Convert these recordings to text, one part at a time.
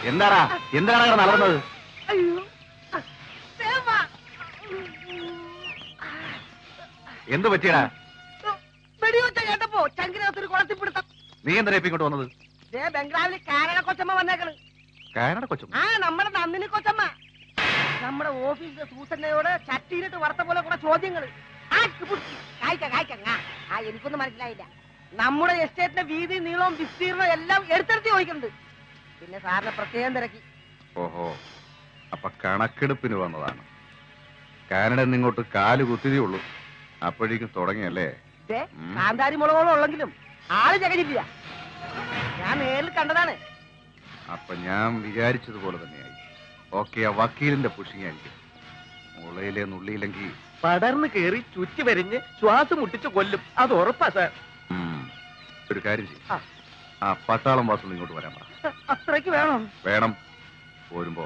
എന്താടാ എന്താണ് നടന്നത്? എന്ത് പറ്റിയടാ? വെടിവെച്ച കേട്ടപ്പോ ചങ്കിനകത്തൊരു കുളത്തിപ്പിടുത്തം. നീ എന്താ ഇങ്ങോട്ട് വന്നത്? ബംഗ്ലാവിൽ കാനഡ കൊച്ചമ്മ വന്നേക്കണ്. കാനഡ കൊച്ചമ്മ? ആ, നമ്മുടെ നന്ദിനി കൊച്ചമ്മ. നമ്മുടെ ഓഫീസിലെ സൂസന്നയോട് ചട്ടിയിലിട്ട് വറുത്ത പോലെ കുറെ ചോദ്യങ്ങള്. എനിക്കൊന്നും മനസ്സിലായില്ല. നമ്മുടെ എസ്റ്റേറ്റിന്റെ വീതി നീളവും വിസ്തീർണവും എല്ലാം എടുത്തെടുത്ത് ചോദിക്കുന്നുണ്ട്. പിന്നെ സാറിനെ പ്രത്യേകം തിരക്കി. ഓഹോ, അപ്പൊ കണക്കെടുപ്പിന് വന്നതാണ്. കാനഡ ഇങ്ങോട്ട് കാല് കുത്തിയേ ഉള്ളൂ, അപ്പോഴേക്കും തുടങ്ങിയല്ലേ? കാന്താരി മുളകോളം ഉള്ളെങ്കിലും ആള് ജഗജില്ല. ഞാൻ നേരിൽ കണ്ടതാണ്. അപ്പൊ ഞാൻ വിചാരിച്ചതുപോലെ തന്നെയായി. ഓക്കെ, ആ വക്കീലിന്റെ പുഷിങ് ആയിരിക്കും. മുളയിലെ നുള്ളിയില്ലെങ്കിൽ പടർന്ന് കയറി ചുറ്റി വരിഞ്ഞ് ശ്വാസം മുട്ടിച്ച് കൊല്ലും, അത് ഉറപ്പാ സാർ. ഒരു കാര്യം ചെയ്യും, ആ പട്ടാളം വാസം ഇങ്ങോട്ട് വരാൻ പറ. അത്രയ്ക്ക് വേണം? വേണം. പോരുമ്പോ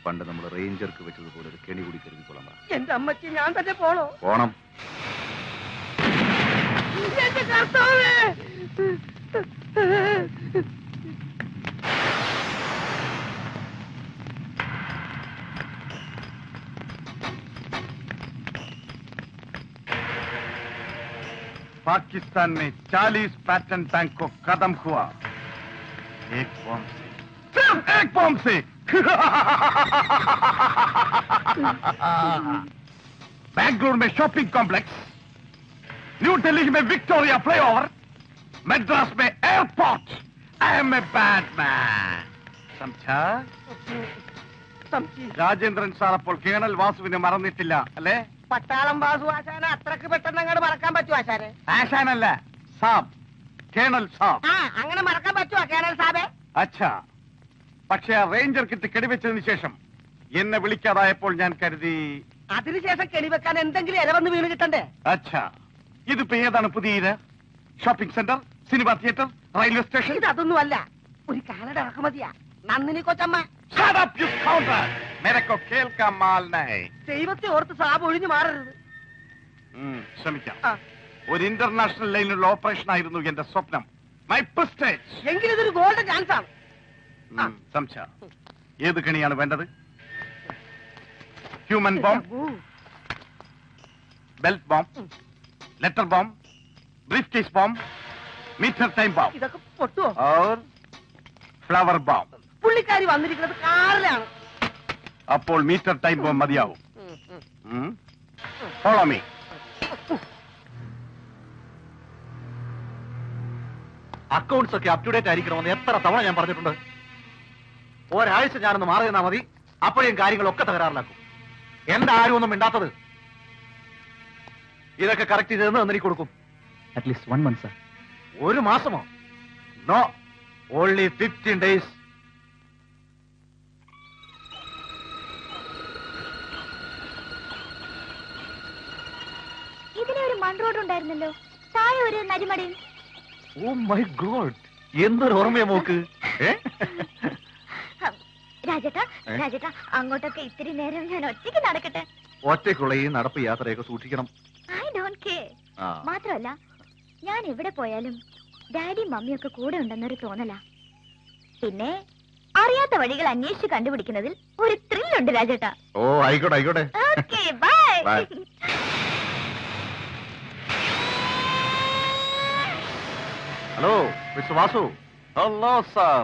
പണ്ട് നമ്മൾ റേഞ്ചർക്ക് വെച്ചതുപോലെ ഒരു കെണി കൂടി കരുതിക്കൊള്ളാൻ പറ. എന്റെ അമ്മച്ചി, ഞാൻ തന്നെ പോണോ? പോണം. पाकिस्तान में 40 पैटर्न बैंक को खत्म हुआ एक बॉम्ब से, सिर्फ एक बॉम्ब से। बैंगलोर में शॉपिंग कॉम्प्लेक्स, न्यू दिल्ली में विक्टोरिया फ्लाईओवर, मद्रास में airport. I am a bad man, समझा? രാജേന്ദ്രൻ സാർ അപ്പോൾ കേണൽ വാസുവിനെ മറന്നിട്ടില്ല അല്ലേ? പട്ടാളം വാസു ആശാനെ അത്രക്ക് പെട്ടെന്ന് അങ്ങോട്ട് മറക്കാൻ പറ്റുമോ ആശാനെ? ആശാനല്ല, സാബ്, കേണൽ സാബ്. ആ, അങ്ങനെ മറക്കാൻ പറ്റുമോ കേണൽ സാബേ? അച്ഛാ, പക്ഷേ ആ റേഞ്ചർ കിറ്റ് കെടിവെച്ചതിന് ശേഷം എന്നെ വിളിക്കാതായപ്പോൾ ഞാൻ കരുതി അതിനുശേഷം കെണിവെക്കാൻ എന്തെങ്കിലും ഇരവന്ന് വീണ് കിട്ടണ്ടേ? അച്ഛാ, ഇതിപ്പോ ഏതാണ് പുതിയ ഇര? Shopping centre, cinema theatre, railway station? ഇതൊന്നുമല്ല, ഒരു കാനഡ ഇറക്കുമതിയാ, നന്ദിനി കൊച്ചമ്മ. Shut up, you scoundrel! मेरे को खेल का माल नहीं. ദൈവത്തെ ഓർത്ത് സാബ് ഒഴിഞ്ഞു മാറരുത്. ശ്രമിക്കാം. ഒരു ഇന്റർനാഷണൽ ലൈനിലുള്ള ഓപ്പറേഷൻ ആയിരുന്നു എന്റെ സ്വപ്നം. My prestige. എങ്കിലും ഇതൊരു ഗോൾഡൻ ചാൻസ് ആണ്. സംശയ ഏത് കണിയാണ് വേണ്ടത്? Human bomb, belt bomb, letter bomb, briefcase bomb, meter time bomb, ഇതൊക്കെ പൊട്ടുവോ? और ഫ്ലവർ ബോംബ്. പുള്ളിക്കാരി വന്നിരിക്കുന്നത് കാറിലാണ്. അപ്പോൾ മീറ്റർ ടൈം ബോംബ് മതിയാവും. Follow me. അക്കൗണ്ട്സ് ഒക്കെ അപ് ടു ഡേറ്റ് ആയിരിക്കണമെന്ന് എത്ര തവണ ഞാൻ പറഞ്ഞിട്ടുണ്ട്. ഒരാഴ്ച ഞാനൊന്ന് മാറി നിന്നാ മതി, അപ്പോഴേയും കാര്യങ്ങളൊക്കെ തകരാറിലാക്കും. എന്താ ആരും ഒന്നും മിണ്ടാത്തത്? ഇതൊക്കെ കറക്റ്റ് ചെയ്തെന്ന് എനിക്ക് കൊടുക്കും. അറ്റ്ലീസ്റ്റ് 1 month സാർ. ഒരു മാസമോ? No, only 15 days. ഇതിലെ ഒരു മൺ റോഡ് ഉണ്ടായിരുന്നല്ലോ, താഴെ ഒരു നരിമടയും. ഓ മൈ ഗോഡ്, എന്തൊരു ഓർമ്മയാ മോക്ക്. രാജേട്ടാ, രാജേട്ടാ, അങ്ങോട്ടൊക്കെ ഇത്തിരി നേരം ഞാൻ ഒറ്റയ്ക്ക് നടക്കട്ടെ? ഒറ്റയ്ക്കുള്ള ഈ നടപ്പ് യാത്രയൊക്കെ സൂക്ഷിക്കണം. I don't care. മാത്രമല്ല, ഞാൻ എവിടെ പോയാലും ഡാഡിയും മമ്മിയൊക്കെ കൂടെ ഉണ്ടെന്നൊരു തോന്നലാ. പിന്നെ അറിയാത്ത വഴികൾ അന്വേഷിച്ച് കണ്ടുപിടിക്കുന്നതിൽ ഒരു ത്രില്ലുണ്ട് രാജേട്ടാ. ഓ ആയിക്കോട്ടെ ആയിക്കോട്ടെ. Okay, bye. Hello mister Vasu. Hello sir.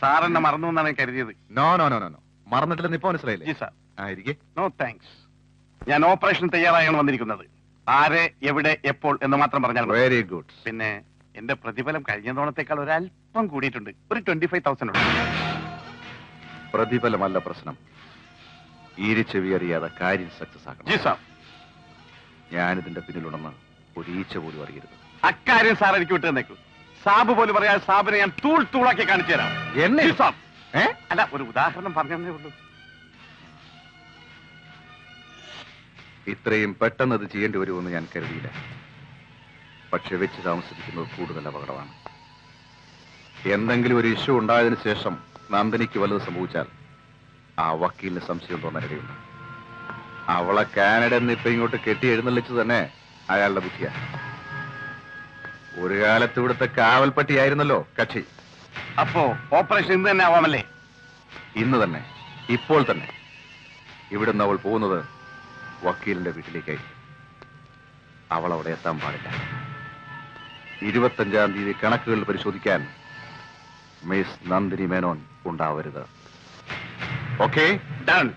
സാറെന്നെ മറന്നു എന്നാണ് കരുതിയത്. നോ നോ നോ നോ, മറന്നിട്ടില്ലെന്ന് ഇപ്പൊ മനസ്സിലായില്ലേ? ജി സാർ. ആയിരിക്കെ. No thanks. ഞാൻ ഓപ്പറേഷൻ തയ്യാറായാണ് വന്നിരിക്കുന്നത്. ആരെ, എവിടെ, എപ്പോൾ എന്ന് മാത്രം പറഞ്ഞാൽ മതി. Very good. പിന്നെ എന്റെ പ്രതിഫലം കഴിഞ്ഞ തവണത്തേക്കാൾ ഒരല്പം കൂടിയിട്ടുണ്ട്. ഒരു 25,000 ഉണ്ട്. പ്രതിഫലമല്ല പ്രശ്നം, ഈരിച്ചെവി അറിയാതെ കാര്യം സക്സസ് ആക്കണം. G sir. ഞാനിതിന്റെ പിന്നിലുണ്ടെന്ന് ഒരീച്ച പോലും അറിയരുത്. അക്കാര്യം സാർ എനിക്ക് വിട്ടു തന്നേക്കൂ. സാബ് പോലും പറയാൻ സാബിനെ ഞാൻ തൂളാക്കി കാണിച്ചു തരാം. എന്നെ സാർ? അല്ല, ഒരു ഉദാഹരണം പറഞ്ഞേ ഉള്ളൂ. ഇത്രയും പെട്ടെന്ന് അത് ചെയ്യേണ്ടി വരുമെന്ന് ഞാൻ കരുതിയില്ല. പക്ഷെ വെച്ച് താമസിപ്പിക്കുന്നത് കൂടുതൽ അപകടമാണ്. എന്തെങ്കിലും ഒരു ഇഷ്യൂ ഉണ്ടായതിനു ശേഷം നന്ദിനിക്ക് വല്ലത് സംഭവിച്ചാൽ ആ വക്കീലിന് സംശയം തോന്നാനിടയുണ്ട്. അവളെ കാനഡ ഇപ്പൊ ഇങ്ങോട്ട് കെട്ടി എഴുന്നള്ളിച്ചു തന്നെ അയാളുടെ ബുദ്ധിയാണ്. ഒരു കാലത്ത് ഇവിടുത്തെ കാവൽപ്പട്ടിയായിരുന്നല്ലോ കക്ഷി. അപ്പോ ഓപ്പറേഷൻ ഇന്ന് തന്നെ ആവാമല്ലേ? ഇന്ന് തന്നെ, ഇപ്പോൾ തന്നെ. ഇവിടുന്ന് അവൾ പോകുന്നത് വക്കീലിന്റെ വീട്ടിലേക്കായിരിക്കും. അവൾ അവിടെ എത്താൻ പാടില്ല. 25-ാം തീയതി കണക്കുകൾ പരിശോധിക്കാൻ മിസ് നന്ദിനി മേനോൻ ഉണ്ടാവരുത്. ഓക്കെ? ഡൺ.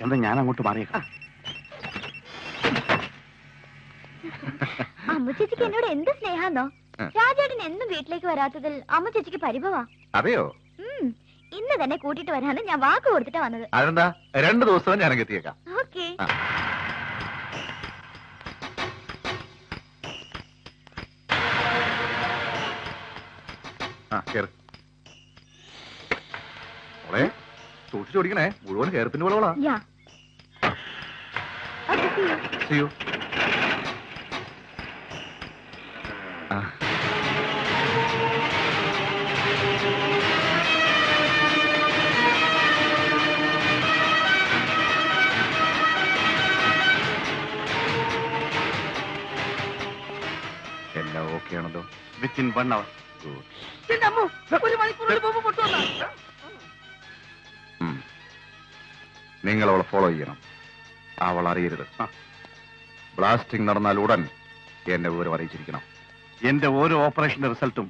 എന്താ ഞാൻ അങ്ങോട്ട് മാറിയേക്കാം? അമ്മ ചേച്ചിക്ക് എന്നോട് എന്ത് സ്നേഹാന്നോ. രാജേട്ടൻ എന്നും വീട്ടിലേക്ക് വരാത്തതിൽ അമ്മ ചേച്ചിക്ക് പരിഭവാ. അതെയോ? ഇന്ന് തന്നെ കൂട്ടിട്ട് വരാന്ന് ഞാൻ വാക്ക് കൊടുത്തിട്ടാ വന്നത്. അതെന്താ? 2 ദിവസം ഞാൻ എത്തിയേക്കാം. ഓക്കെ. സൂക്ഷിച്ചോടിക്കണേ, മുഴുവൻ കയറപ്പിന്റെ വിളവളാ. യാ. See you. എല്ലാം ഓക്കെ ആണല്ലോ? Within 1 hour. എന്റെ അമ്മോ, ഒരു മണിക്കൂറിൽ ബോംബ് പൊട്ടുവന്നാ. നിങ്ങൾ അവളെ ഫോളോ ചെയ്യണം. അവൾ അറിയരുത്. ബ്ലാസ്റ്റിംഗ് നടന്നാൽ ഉടൻ എന്നെ വിവരം അറിയിച്ചിരിക്കണം. എന്റെ ഓരോ ഓപ്പറേഷന്റെ റിസൾട്ടും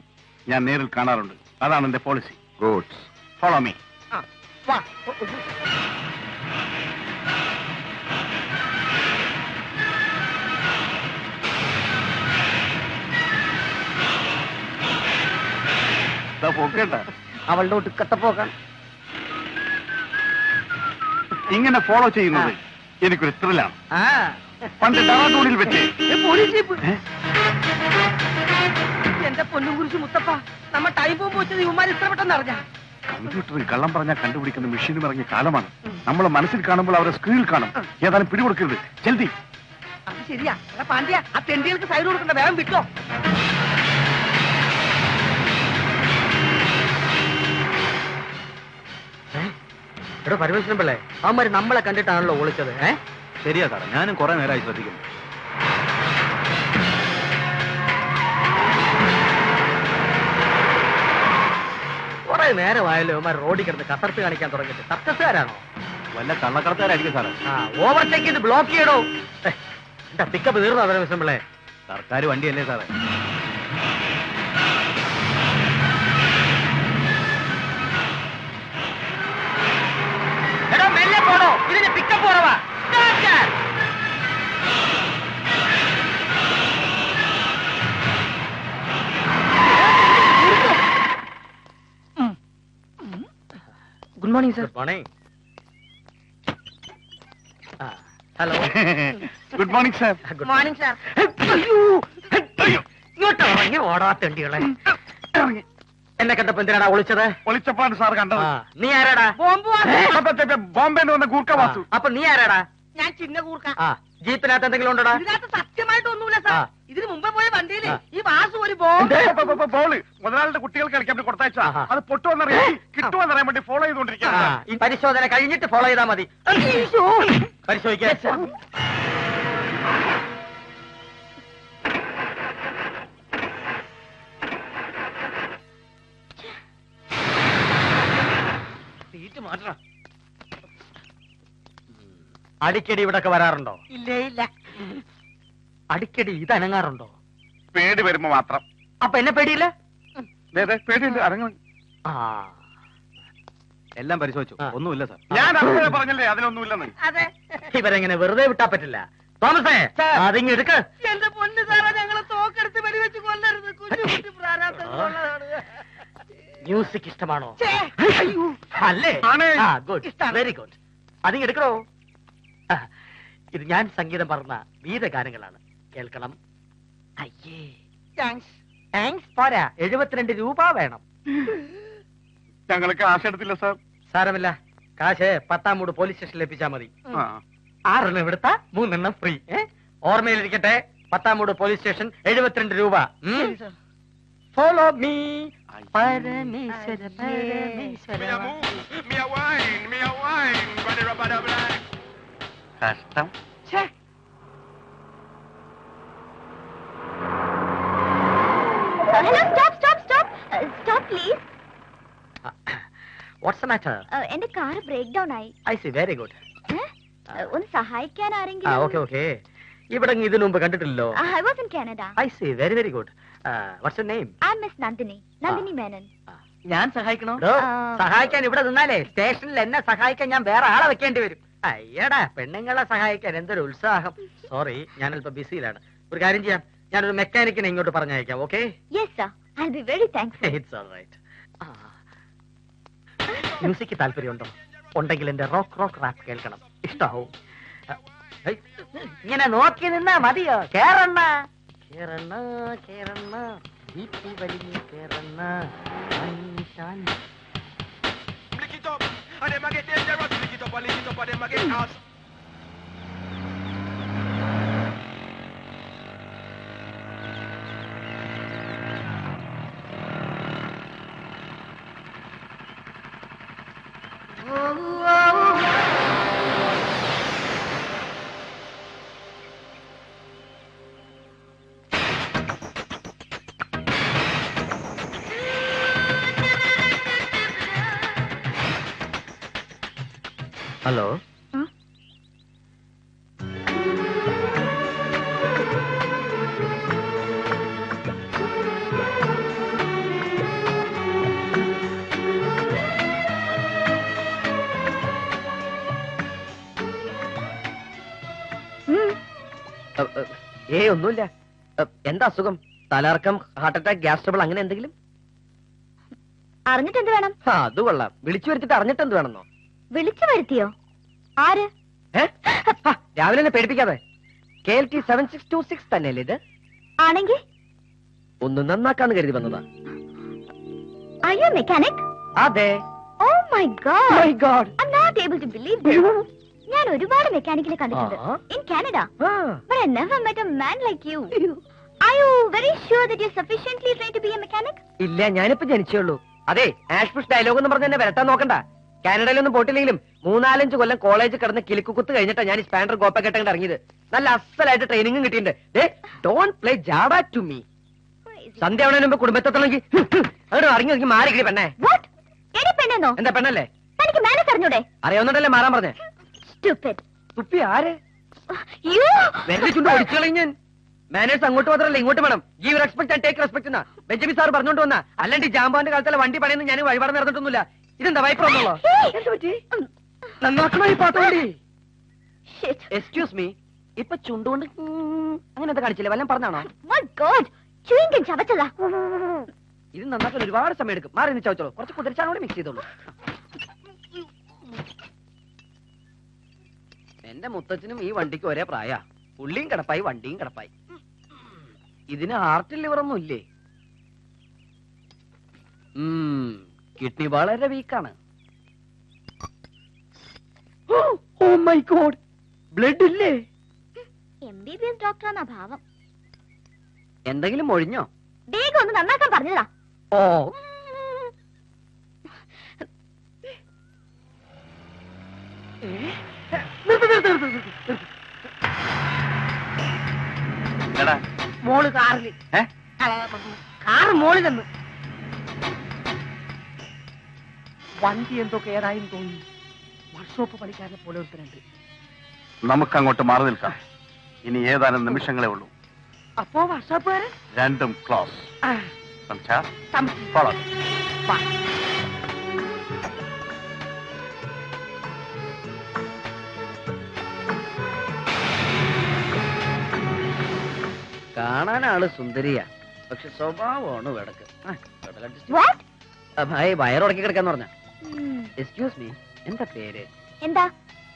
ഞാൻ നേരിൽ കാണാറുണ്ട്. അതാണ് എന്റെ പോളിസി. ഗുഡ്. Follow me. വാ. പോക്കേണ്ട. അവളുടെ ഒടുക്കത്തെ പോകാൻ ഇങ്ങനെ ഫോളോ ചെയ്യുന്നത് എനിക്കൊരു ത്രില്ലാണ്. പണ്ട് ഡാറൂണിൽ വെച്ച് പോലീസ് ജീപ്പ്. എന്റെ പൊന്നും കുറിച്ച് മുത്തപ്പ, നമ്മ ടൈം ബോംബ് വെച്ചത് ഇവന്മാർ ഇത്ര പെട്ടെന്ന് അറിഞ്ഞ. കമ്പ്യൂട്ടറിൽ കള്ളം പറഞ്ഞാൽ കണ്ടുപിടിക്കുന്ന മെഷീനും ഇറങ്ങിയ കാലമാണ്. നമ്മൾ മനസ്സിൽ കാണുമ്പോൾ അവരെ സ്ക്രീനിൽ കാണും. ഏതായാലും പിടികൊടുക്കരുത്. ജൽദി. അത് ശരിയാ. എടാ പാണ്ഡ്യ, ആ തെണ്ടികൾക്ക് സൈഡ് കൊടുക്കണ്ട, വേഗം വിട്ടോ. എടോ പരമേശ്വരൻ പിള്ളേ, അവന്മാര് നമ്മളെ കണ്ടിട്ടാണല്ലോ ഒളിച്ചത്. ശരിയാ സാറേ, ഞാനും കുറെ നേരമായി ശ്രദ്ധിക്കുന്നു. കുറെ നേരമായല്ലോ അവന്മാർ റോഡിൽ കിടന്ന് കസർത്ത് കാണിക്കാൻ തുടങ്ങിയിട്ട്. സർക്കസുകാരാണോ? വല്ല കള്ളക്കടത്തുകാരായിരിക്കും സാറേ. ഓവർടേക്ക് ചെയ്ത് ബ്ലോക്ക് ചെയ്യടോ. എന്താ പിക്കപ്പ് തീർന്നോ പരമേശ്വരൻ പിള്ളേ? സർക്കാർ വണ്ടിയല്ലേ സാറേ. എടോ മെല്ലെ പോടോ, ഇതിന് പിക്കപ്പ് കുറവാ. Good morning sir. Good morning. Hello. Good morning sir. Good morning sir. ഇങ്ങോട്ട് ഇറങ്ങി ഓടാത്തണ്ടികളെ. എന്നെ കണ്ടപ്പോ എന്തിനാടാ ഒളിച്ചത്? ഒളിച്ചപ്പാണ് സാർ കണ്ടത്. നീ ആരാടാ? ബോംബ് ബോംബെ വന്ന ഗൂർക്ക വാസു. അപ്പൊ നീ ആരാടാ? ഞാൻ ചിന്ന കൂർക്ക. ജീപ്പിനകത്ത് എന്തെങ്കിലും ഉണ്ടോടാ? ഇതിനകത്ത് സത്യമായിട്ടൊന്നുമില്ല സാർ. ഇതിന് മുമ്പേ പോയ വണ്ടിയില് ആ. ഈ വാസു ഒരു ബോംബ്. ബോള് മുതലാളിയുടെ കുട്ടികൾ കളിക്കാൻ വേണ്ടി കൊടുത്തയച്ച. അത് പൊട്ടുവന്നറിയാൻ കിട്ടുമെന്നറിയാൻ വേണ്ടി ഫോളോ ചെയ്തുകൊണ്ടിരിക്കുകയാണ്. ഈ പരിശോധന കഴിഞ്ഞിട്ട് ഫോളോ ചെയ്താൽ മതി. പരിശോധിക്കാം. സീറ്റ് മാറ്റണം. അടിക്കടി ഇവിടൊക്കെ വരാറുണ്ടോ? ഇല്ലേ ഇല്ല. അടിക്കടി ഇത് അനങ്ങാറുണ്ടോ? പേടി വരുമ്പോ മാത്രം. അപ്പൊ എന്നെ പേടിയില്ല? പേടിയുണ്ട്. അരങ്ങ ആ, എല്ലാം പരിശോധിച്ചു. ആ. ഒന്നുമില്ല സാർ. ഞാൻ അങ്ങനെ പറഞ്ഞല്ലേ അതിലൊന്നുമില്ലെന്ന്. അതെ. ഇവരെങ്ങനെ വെറുതെ വിട്ടാ പറ്റില്ല. തോമസേ, അതിങ്ങ് എടുക്ക്. എന്റെ പൊന്ന് സാറാ, ഞങ്ങളെ തോക്കെടുത്ത് വെടിവെച്ച് കൊല്ലരുത്. കുഞ്ഞുകുട്ടി പ്രാരാബ്ദങ്ങളുള്ളതാണ്. മ്യൂസിക് ഇഷ്ടമാണോ? ഛേ, അയ്യോ. അല്ലേ? ആണ്. ഗുഡ്, ഇഷ്ടാണ്. Very good. അതിങ്ങ് എടുക്കണോ? ഇത് ഞാൻ സംഗീതം പറഞ്ഞ വീരഗാനങ്ങളാണ്. കേൾക്കണം. അയ്യേ, താങ്ക്സ്. താങ്ക്സ് പോരാ, 72 രൂപ വേണം. ഞങ്ങൾ കാശ് എടുത്തില്ല സാർ. സാരമില്ല, കാശ് 10-ാം മൂട് പോലീസ് സ്റ്റേഷനിൽ ഏൽപ്പിച്ചാൽ മതി. 6 എടുത്താ 3 ഫ്രീ. ഓർമ്മയിലിരിക്കട്ടെ, 10-ാം മൂട് പോലീസ് സ്റ്റേഷൻ, 72 രൂപ. Follow me. പരമേശ്വര പരമേശ്വര. കഷ്ടം. Hello, stop please. What's the matter? എന്റെ കാർ ബ്രേക്ക് ഡൗൺ ആയി. I see, very good. ഒന്ന് സഹായിക്കാൻ ആരെങ്കിലും? Okay okay. ഇവിടെ ഇതിനു മുമ്പ് കണ്ടിട്ടില്ലല്ലോ. I was in Canada. I see, very very good. What's your name? I'm Miss Nandini Menon. ഞാൻ സഹായിക്കണോ? സഹായിക്കാൻ ഇവിടെ നിന്നാലേ സ്റ്റേഷനിൽ എന്നെ സഹായിക്കാൻ ഞാൻ വേറെ ആളെ വെക്കേണ്ടി വരും. അയ്യടാ, പെണ്ണുങ്ങളെ സഹായിക്കാൻ എന്തൊരു ഉത്സാഹം. സോറി, ഞാൻ അല്പം ബിസിയിലാണ്. ഒരു കാര്യം ചെയ്യാം, ഞാനൊരു മെക്കാനിക്കിനെ ഇങ്ങോട്ട് പറഞ്ഞയക്കാം. Okay? Yes sir, I'll be very thankful. It's all right. Music താല്പര്യമുണ്ടോ? ഉണ്ടെങ്കിൽ എന്റെ റോക്ക് റാപ്പ് കേൾക്കണം, ഇഷ്ടാവും. ഇങ്ങനെ നോക്കി നിന്നാ മതിയോ? കേറണ്ണ കേറണ്ണ കേറണ്ണ, വീട്ടിൽ വലിഞ്ഞ് കേറണ്ണ. ഹലോ, ഒന്നുമില്ല. എന്താ അസുഖം? തലകറക്കം, ഹാർട്ട് അറ്റാക്ക്, ഗ്യാസ് ട്രബിൾ, അങ്ങനെ എന്തെങ്കിലും? അറിഞ്ഞിട്ട് എന്ത് വേണം? അത് കൊള്ളാം. വിളിച്ചു വരുത്തിട്ട് അറിഞ്ഞിട്ട് എന്ത് വേണമെന്നോ? വിളിച്ചു വരുത്തിയോ? ആര്? രാവിലെ തന്നെ പേടിപ്പിക്കാതെ. KLT 7626 തന്നെയല്ലേ ഇത്? ആണെങ്കിൽ ഒന്ന് നന്നാക്കാന്ന് കരുതി വന്നതാ. Are you a mechanic? അതെ. Oh my God. My God. I'm not able to believe this. ഞാൻ ഒരുപാട് മെക്കാനിക്കിനെ കണ്ടിട്ടുണ്ട് in Canada, but I never met a man like you. Are you very sure that you're sufficiently trained to be a mechanic? ഇല്ല, ഞാനിപ്പോ ജനിച്ചേ ഉള്ളൂ. അതെ, ആഷ്പുഷ് dialogue എന്ന് പറഞ്ഞ എന്നെ വരട്ടാൻ നോക്കണ്ട. കാനഡയിലൊന്നും പോയിട്ടില്ലെങ്കിലും 3-4 കൊല്ലം കോളേജ് കിടന്ന് കിളിക്കുത്ത് കഴിഞ്ഞിട്ടാ ഞാൻ സ്പാൻഡർ ഗോപ്പക്കെട്ടങ്ങ് ഇറങ്ങിയത്. നല്ല അസലായിട്ട് ട്രെയിനിങ്ങും കിട്ടിയിട്ടുണ്ട്. ഡോണ്ട് പ്ലേ ജാഡ ടു മീ. സന്ധ്യ ആവണതിന് മുമ്പ് കുടുംബത്തെത്തണമെങ്കിൽ അവിടെ ഇറങ്ങി മാറി പെണ്ണേ. What? എടി പെണ്ണെന്നോ? എന്താ പെണ്ണല്ലേ? തനിക്ക് മാനേജ് അറിഞ്ഞൂടെ? അറിയാവുന്നതല്ലേ മാറാൻ പറഞ്ഞേ? Stupid. തുപ്പി ആര്? You. വെറുതെ ചുണ്ട് ഒടിച്ചു കളയും ഞാൻ. മാനേഴ്സ് അങ്ങോട്ട് മാത്രമല്ല ഇങ്ങോട്ട് വേണം. Give respect and take respect എന്നാ ബെഞ്ചമിൻ സാർ പറഞ്ഞോണ്ട് വന്നാ. അല്ലാണ്ട് ജാമ്പാന്റെ കാലത്തുള്ള വണ്ടി പണിയെന്ന് ഞാൻ വഴിപാട് നടന്നിട്ടൊന്നുമില്ല. ഇതെന്താ വൈപ്രൊന്നുള്ളോ? നന്നാക്കണോ ഈ പാട്ട് വണ്ടി? എക്സ്ക്യൂസ് മീ, ഇപ്പൊ ചുണ്ടുകൊണ്ട് അങ്ങനെ എന്താ കാണിച്ചില്ലേ? വല്ലതും പറഞ്ഞാണോ? My God. Chewing gum ചവച്ചതാ. ഇത് നന്നാക്കാൻ ഒരുപാട് സമയം എടുക്കും. മാറി നിന്ന് ചവച്ചോളൂ. കുറച്ച് കുതിരച്ചാണോടെ മിക്സ് ചെയ്തോളൂ. എന്റെ മുത്തച്ഛനും ഈ വണ്ടിക്ക് ഒരേ പ്രായ. പുള്ളിയും കിടപ്പായി, വണ്ടിയും കിടപ്പായി. ഇതിന് ഹാർട്ടിൽ ലിവറൊന്നും ഇല്ലേ? കിഡ്നി വളരെ വീക്കാണ്. ഓ മൈ ഗോഡ്, ബ്ലഡ് ഇല്ലേ? MBBS ഡോക്ടറാണ് ഭാവം. എന്തെങ്കിലും ഒഴിഞ്ഞോ? വേഗം ഒന്ന് നന്നാക്കാൻ പറഞ്ഞതാ. ഓ, മോള് കാറില്. കാറ് മോളിൽ നിന്ന് വണ്ടി എന്തോ കേടായും തോന്നി. വർക്ക്ഷോപ്പ് പണിക്കാരനെ പോലെ ഒരുത്തനുണ്ട്. നമുക്കങ്ങോട്ട് മാറി നിൽക്കാം. ഇനി ഏതാനും നിമിഷങ്ങളേ ഉള്ളൂ. അപ്പോ വർക്ക്ഷോപ്പുകാരൻ രണ്ടും ക്ലോസ്. കാണാൻ ആള് സുന്ദരിയാ, പക്ഷെ സ്വഭാവമാണ് വെടക്ക്. What? വയറുടക്കി കിടക്കാന്ന് പറഞ്ഞ. എക്സ്ക്യൂസ് മീ, എന്താ പേര്? എന്താ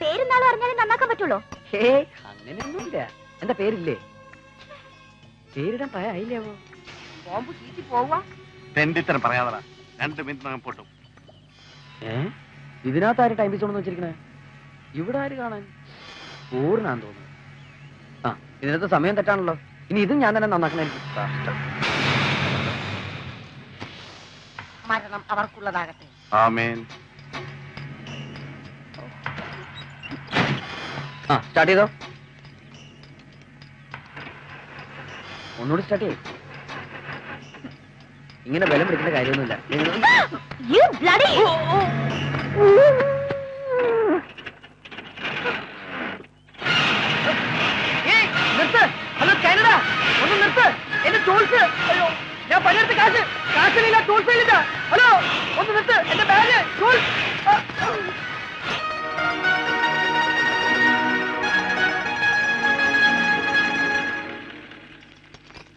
പേരെന്നാളും അറിഞ്ഞാലേ നന്നാക്കാൻ പറ്റുള്ളൂ. ഹേ, അങ്ങനെയൊന്നുമില്ല. എന്താ പേരില്ലേ? പേരിടാൻ പ്രായമായില്ലാവോ? ബോംബ് ചീറ്റി പോവാ. തെണ്ടിത്തരം പറയാതെ 2 മിനിറ്റിനകം പൊട്ടും. ഇതിനകത്ത് ആര് ടൈം പീസ് കൊണ്ടെന്ന് വെച്ചിരിക്കണേ? ഇവിടെ ആര് കാണാൻ? പൂർണ്ണാന്ന് തോന്നുന്നു. ആ, ഇതിനകത്ത് സമയം തെറ്റാണല്ലോ. ഇനി ഇതും ഞാൻ തന്നെ നന്നാക്കണായിരിക്കും. മരണം അവർക്കുള്ളതാകട്ടെ. ആമേൻ. ആ, സ്റ്റാർട്ട് ചെയ്തോ. ഒന്നുകൂടി സ്റ്റാർട്ട് ചെയ്യും. ഇങ്ങനെ ബലം പിടിക്കേണ്ട കാര്യമൊന്നുമില്ല. You bloody! ഏയ്, നിർത്ത്. ഹലോ കാനഡ, ഒന്ന് നിർത്ത്. എന്റെ ടൂൾസ്. അയ്യോ, ഞാൻ പണിയെടുത്ത കാശിലില്ല, ടൂൾസ് ഇല്ല. ഹലോ, ഒന്ന് നിർത്ത്. എന്റെ ബാഗ്, ടൂൾസ്.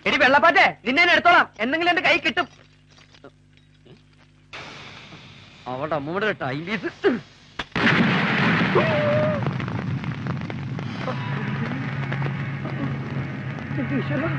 എടി വെള്ളപ്പാറ്റേ, നിന്നെ ഞാൻ എടുത്തോളാം. എന്തെങ്കിലും എന്റെ കൈ കിട്ടും. അവളുടെ അമ്മൂടെ ടൈം പീസ്. ഈശ്വരാ.